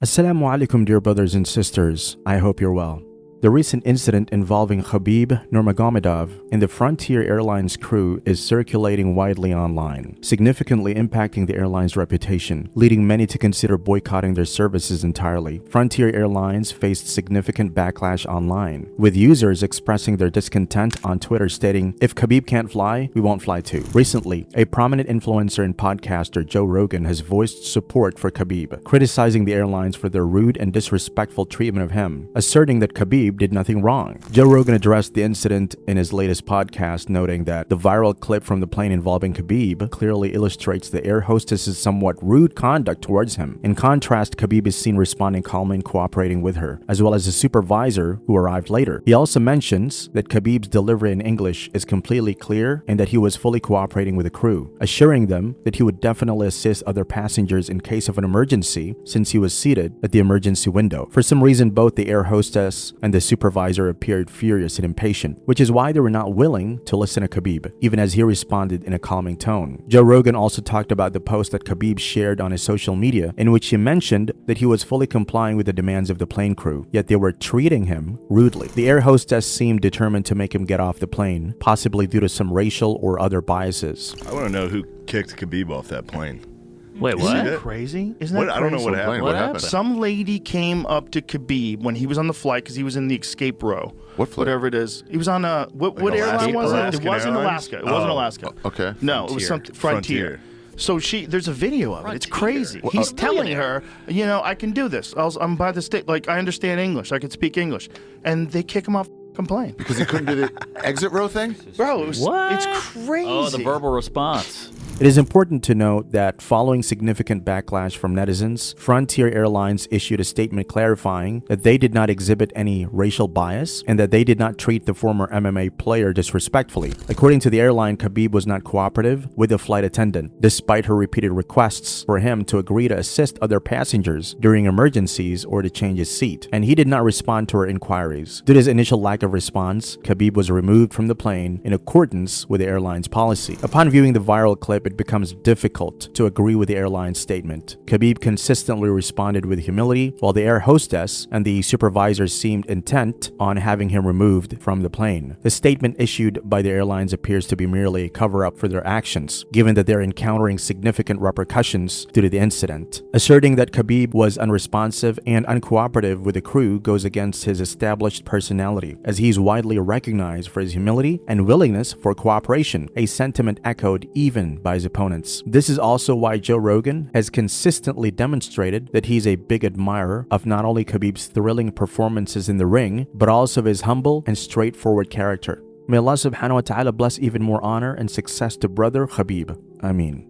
Assalamu alaikum, dear brothers and sisters. I hope you're well. The recent incident involving Khabib Nurmagomedov and the Frontier Airlines crew is circulating widely online, significantly impacting the airline's reputation, leading many to consider boycotting their services entirely. Frontier Airlines faced significant backlash online, with users expressing their discontent on Twitter stating, "If Khabib can't fly, we won't fly too." Recently, a prominent influencer and podcaster, Joe Rogan, has voiced support for Khabib, criticizing the airlines for their rude and disrespectful treatment of him, asserting that Khabib did nothing wrong. Joe Rogan addressed the incident in his latest podcast, noting that the viral clip from the plane involving Khabib clearly illustrates the air hostess's somewhat rude conduct towards him. In contrast, Khabib is seen responding calmly and cooperating with her, as well as the supervisor who arrived later. He also mentions that Khabib's delivery in English is completely clear and that he was fully cooperating with the crew, assuring them that he would definitely assist other passengers in case of an emergency since he was seated at the emergency window. For some reason, both the air hostess and the supervisor appeared furious and impatient, which is why they were not willing to listen to Khabib, even as he responded in a calming tone. Joe Rogan also talked about the post that Khabib shared on his social media, in which he mentioned that he was fully complying with the demands of the plane crew, yet they were treating him rudely. The air hostess seemed determined to make him get off the plane, possibly due to some racial or other biases. I want to know who kicked Khabib off that plane. Wait, what? Isn't that crazy? Isn't that crazy? I don't know what happened. What happened? Some lady came up to Khabib when he was on the flight because he was in the escape row. What flight? Whatever it is. He was on a... What airline was it? It wasn't Alaska. It wasn't Alaska. Okay. No, it was something... Frontier. So there's a video of it. It's crazy. He's telling her, I can do this. I'm by the state. Like, I understand English. I can speak English. And they kick him off the plane. Because he couldn't do the exit row thing? Bro, it's crazy. Oh, the verbal response. It is important to note that following significant backlash from netizens, Frontier Airlines issued a statement clarifying that they did not exhibit any racial bias and that they did not treat the former MMA player disrespectfully. According to the airline, Khabib was not cooperative with the flight attendant, despite her repeated requests for him to agree to assist other passengers during emergencies or to change his seat, and he did not respond to her inquiries. Due to his initial lack of response, Khabib was removed from the plane in accordance with the airline's policy. Upon viewing the viral clip, it becomes difficult to agree with the airline's statement. Khabib consistently responded with humility, while the air hostess and the supervisor seemed intent on having him removed from the plane. The statement issued by the airlines appears to be merely a cover-up for their actions, given that they're encountering significant repercussions due to the incident. Asserting that Khabib was unresponsive and uncooperative with the crew goes against his established personality, as he's widely recognized for his humility and willingness for cooperation, a sentiment echoed even by his opponents. This is also why Joe Rogan has consistently demonstrated that he's a big admirer of not only Khabib's thrilling performances in the ring, but also of his humble and straightforward character. May Allah subhanahu wa ta'ala bless even more honor and success to brother Khabib. Ameen.